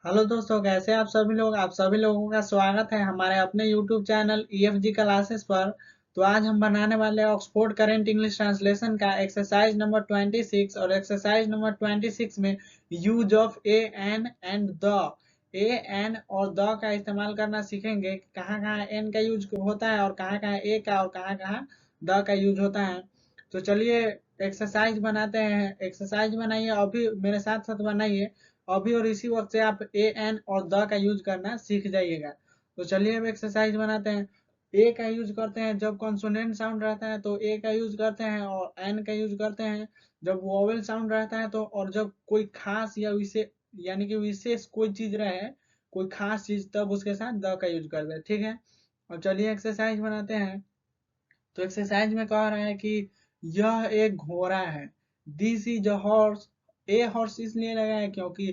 Hello दोस्तों, कैसे आप सभी लोग। आप सभी लोगों का स्वागत है हमारे अपने यूट्यूब चैनल EFG क्लासेस पर। तो आज हम बनाने वाले हैं ऑक्सफोर्ड करेंट इंग्लिश ट्रांसलेशन का एक्सरसाइज नंबर 26। और एक्सरसाइज नंबर 26 में use of a an and the, a an और द का इस्तेमाल करना सीखेंगे। कहाँ कहाँ एन का यूज होता है और कहाँ कहाँ ए का और कहाँ कहाँ द का यूज होता है। तो चलिए एक्सरसाइज बनाते हैं। एक्सरसाइज बनाइए, अभी मेरे साथ साथ बनाइए अभी, और इसी वक्त से आप ए एन और द का यूज करना सीख जाइएगा। तो चलिए अब एक्सरसाइज बनाते हैं। ए का यूज करते हैं जब कॉन्सोनेंट साउंड रहता है तो ए का यूज करते हैं, और एन का यूज करते हैं जब वोवेल साउंड रहता है तो, और जब कोई खास या विशेष यानी कि विशेष कोई चीज रहे, कोई खास चीज, तब उसके साथ द का यूज करते हैं। ठीक है, और चलिए एक्सरसाइज बनाते हैं। तो एक्सरसाइज में कह रहा है कि यह एक घोड़ा है। This is a horse. A horse इसलिए लगा है क्योंकि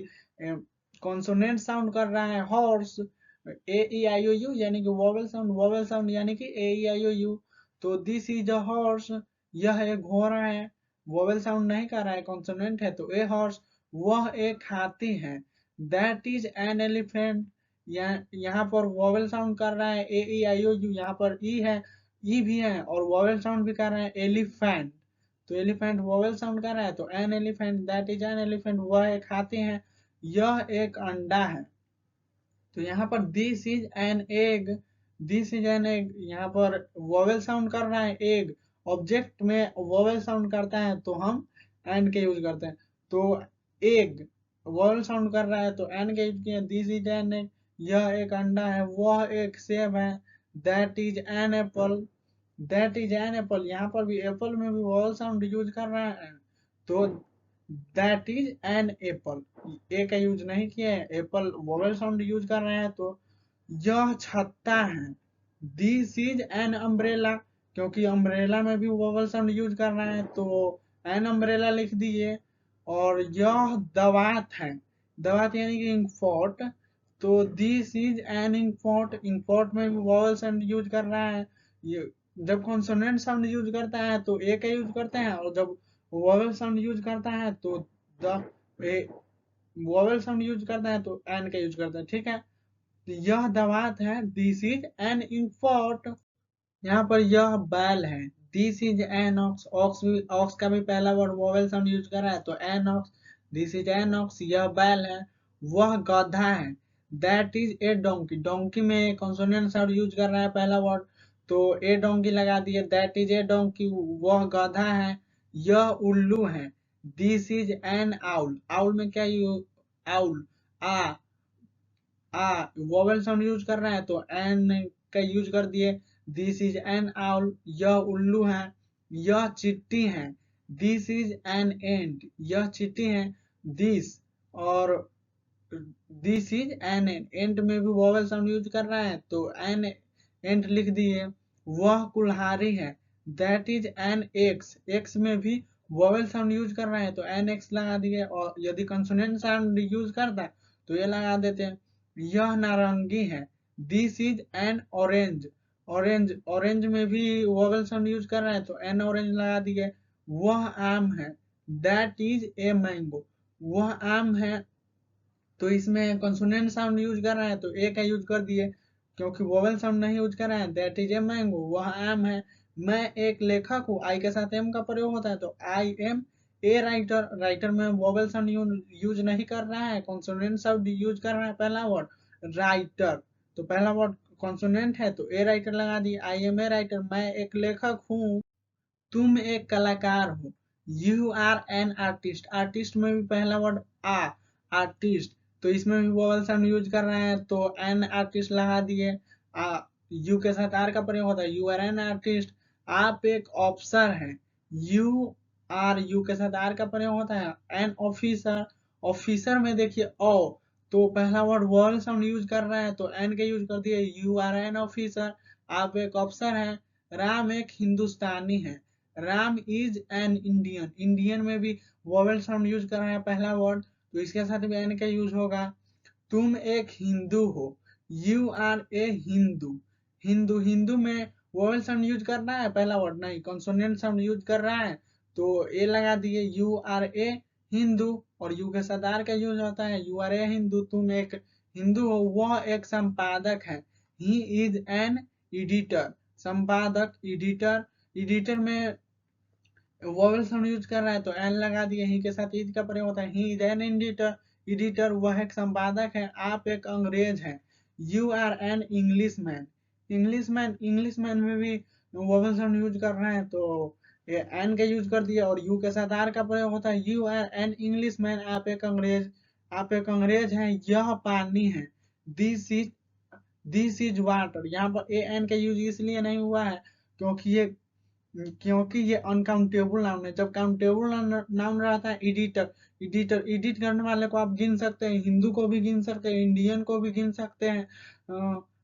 कॉन्सोनेंट साउंड कर रहा है horse, A E I O you, यानी कि वोवेल साउंड, वोवेल साउंड यानी कि ए ई आई ओ यू। तो दिस इज अ हॉर्स, यह एक घोड़ा है। वोवेल साउंड नहीं कर रहा है, कॉन्सोनेंट है तो ए हॉर्स। वह एक हाथी है। That is an elephant. यहाँ पर वोवेल साउंड कर रहा है ए ई आई ओ यू, यहाँ पर ई है, ई भी है, और वोवेल साउंड भी कर रहे हैं एलिफेंट। तो एलिफेंट वोवेल साउंड कर रहा है तो an elephant, that is an elephant, वह एक हाथी है। यह एक अंडा है। तो यहाँ पर this is an egg, this is an egg, यहाँ पर वोवेल साउंड कर रहा है एग। ऑब्जेक्ट में वोवेल साउंड करता है तो हम एन के यूज करते हैं। तो एग वोवेल साउंड कर रहा है तो एन के यूज किया। दिस इज एन एग, यह एक अंडा है। वह एक सेब है। That is an apple, that is an apple, यहाँ पर भी एप्पल में भी वोवेल साउंड यूज कर रहा है तो दैट इज एन एप्पल, ए का यूज नहीं किया है, एप्पल वोवेल साउंड यूज कर रहे हैं तो यह छत्ता है। दिस इज एन अम्ब्रेला, क्योंकि अम्ब्रेला में भी वोवेल साउंड यूज कर रहे हैं तो एन अम्ब्रेला लिख दिए। और यह दवात है, दवात यानी कि इंकपॉट, तो this is N inkpot, inkpot में भी वोवेल साउंड यूज कर रहा है। ये जब कॉन्सोनेंट साउंड यूज करता है तो ए का यूज करते हैं, और जब वोवेल साउंड यूज करता है तो द, वोवेल साउंड यूज करता है तो एन का यूज करता है। ठीक है, तो यह दवात है। दिस इज एन इंफॉर्ट, यहाँ पर यह बैल है। This is an ox, ox भी, ऑक्स का भी पहला वर्ड वोवेल साउंड यूज कर रहा है तो an ox. This is an aux, यह बैल है। वह गधा है। That is a donkey, donkey में कॉन्सोनेंट साउंड यूज कर रहा है पहला वर्ड तो ए डोंकी लगा दिए। दैट इज ए डोंकी, वह गधा है। यह उल्लू है। This is an owl, owl में क्या यू, आउल, आ, आ वोवेल साउंड यूज कर रहा है तो एन का यूज कर दिए। दिस इज एन आउल, यह उल्लू है। यह चिट्टी है। दिस इज एन एंट, यह चिट्टी है। दिस और दिस इज एन एंट, एंट में भी वोवेल साउंड यूज कर रहा है तो एन एंट लिख दिए। वह कुल्हाड़ी है। That is an x, x में भी वोवेल साउंड यूज कर रहा है तो एन एक्स लगा दिए, और यदि कंसोनेंट साउंड यूज करता तो ये लगा देते हैं। यह नारंगी है। This is N orange, orange, orange में भी वोवेल साउंड यूज कर रहा है तो एन ऑरेंज लगा दिए। वह आम है। दैट इज ए मैंगो, वह आम है। तो इसमें कंसोनेंट साउंड यूज कर रहा है तो ए का यूज कर दिए, क्योंकि वोवेल साउंड नहीं यूज कर रहा है। दैट इज ए मैंगो, वह आम है। मैं एक लेखक हूँ, आई के साथ एम का प्रयोग होता है तो I am a writer, writer में वोवेल साउंड यूज नहीं कर रहा है, कॉन्सोनेंट साउंड यूज कर रहा है पहला वर्ड राइटर। तो पहला वर्ड कॉन्सोनेंट है तो ए राइटर लगा दिए। आई एम ए राइटर, मैं एक लेखक हूँ। तुम एक कलाकार हो। You are an artist, artist में भी पहला वर्ड आ, आर्टिस्ट, तो इसमें भी वोवेल साउंड यूज कर रहे हैं तो एन आर्टिस्ट लगा दिए। यू के साथ आर का प्रयोग होता है, यू आर एन आर्टिस्ट। आप एक ऑफिसर हैं। यू आर, यू के साथ आर का प्रयोग होता है। एन ऑफिसर, ऑफिसर में देखिए ओ, तो पहला वर्ड वोवेल साउंड यूज कर रहा है तो एन के यूज कर दिए। यू आर एन ऑफिसर, आप एक ऑफिसर हैं। राम एक हिंदुस्तानी है। Ram is an Indian, Indian में भी वोवेल साउंड यूज कर रहे हैं पहला वर्ड तो इसके साथ भी एन का यूज होगा। तुम एक हिंदू हो। You R A Hindu, Hindu, Hindu में वोवेल साउंड यूज कर रहा है पहला वर्ड नहीं, कॉन्सोनेंट साउंड यूज कर रहा है तो ए लगा दिए। यू आर ए हिंदू, और यू के साथ आर का यूज होता है। यू आर ए हिंदू, तुम एक हिंदू हो, वह एक संपादक है। ही इज एन एडिटर, संपादक, एडिटर। एडिटर में वोवेल साउंड यूज कर रहा है तो एन लगा दिए, ही के साथ इज का प्रयोग होता है। He is an editor, editor वह एक संपादक है। आप एक अंग्रेज हैं। You are an English man, English man, English man में भी वोवेल साउंड यूज कर रहे हैं तो ये एन का यूज कर दिया। और यू के साथ आर का प्रयोग होता है। You are an English man, आप एक अंग्रेज, आप एक अंग्रेज हैं। यह पानी है। This is water. यहाँ पर ए एन का यूज इसलिए नहीं हुआ है क्योंकि ये अनकाउंटेबल नाउन है। जब काउंटेबल नाउन रहता है एडिटर, एडिटर एडिट करने वाले को आप गिन सकते हैं, हिंदू को भी गिन सकते हैं, इंडियन को भी गिन सकते हैं,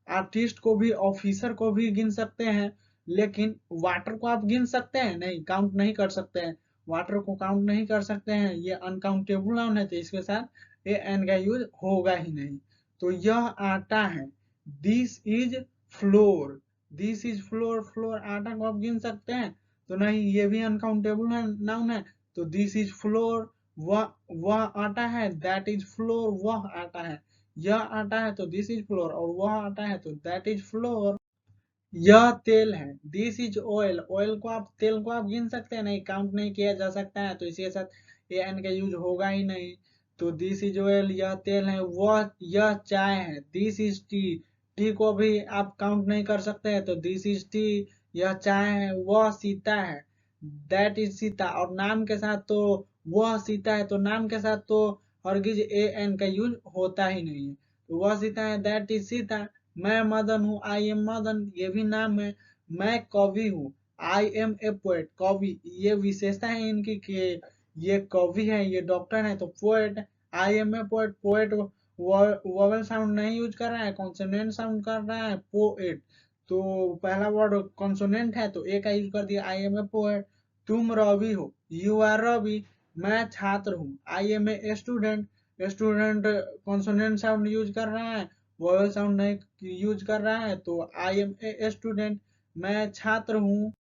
आर्टिस्ट को भी, ऑफिसर को भी गिन सकते हैं। लेकिन वाटर को आप गिन सकते हैं नहीं, काउंट नहीं कर सकते हैं। वाटर को काउंट नहीं कर सकते हैं, ये अनकाउंटेबल नाउन है तो इसके साथ ए एन का यूज होगा ही नहीं। तो यह आटा है। This is floor, this is floor, floor आटा को आप गिन सकते हैं तो नहीं, ये भी अनकाउंटेबल नाउन है। तो दिस इज फ्लोर, वह आटा है। दैट इज फ्लोर, वह आटा है। यह आटा है तो दिस इज फ्लोर, और वह आटा है तो दैट इज फ्लोर। यह तेल है। दिस इज ऑयल, ऑयल को आप, तेल को आप गिन सकते हैं नहीं, काउंट नहीं किया जा सकता है तो इसके साथ ए एन का यूज होगा ही नहीं। तो दिस इज ऑयल, यह तेल है। वह, यह चाय है। दिस इज टी, टी को भी आप काउंट नहीं कर सकते हैं तो दिस इज टी, यह चाय है। वह सीता है। दैट इज सीता, और नाम के साथ तो वह सीता है तो नाम के साथ तो हरगिज ए एन का यूज होता ही नहीं है। तो वह सीता है, दैट इज सीता। मैं मदन हूँ, आई एम मदन, ये भी नाम है। मैं कवि हूँ, आई एम ए पोएट, कवि, ये विशेषता है इनकी कि ये कवि है, ये डॉक्टर है तो poet. I am a poet, poet vowel sound नहीं यूज कर रहा है, कॉन्सोनेंट साउंड कर रहा है, पोएट। तो पहला वर्ड कॉन्सोनेंट है तो ए का यूज कर दिया, आई एम ए पोएट। तुम रवि हो, यू आर रवि। मैं छात्र हूँ, I am a student, student consonant sound use कर रहा है, वोवेल साउंड नहीं यूज कर रहा है तो आई एम ए स्टूडेंट, मैं छात्र हूँ।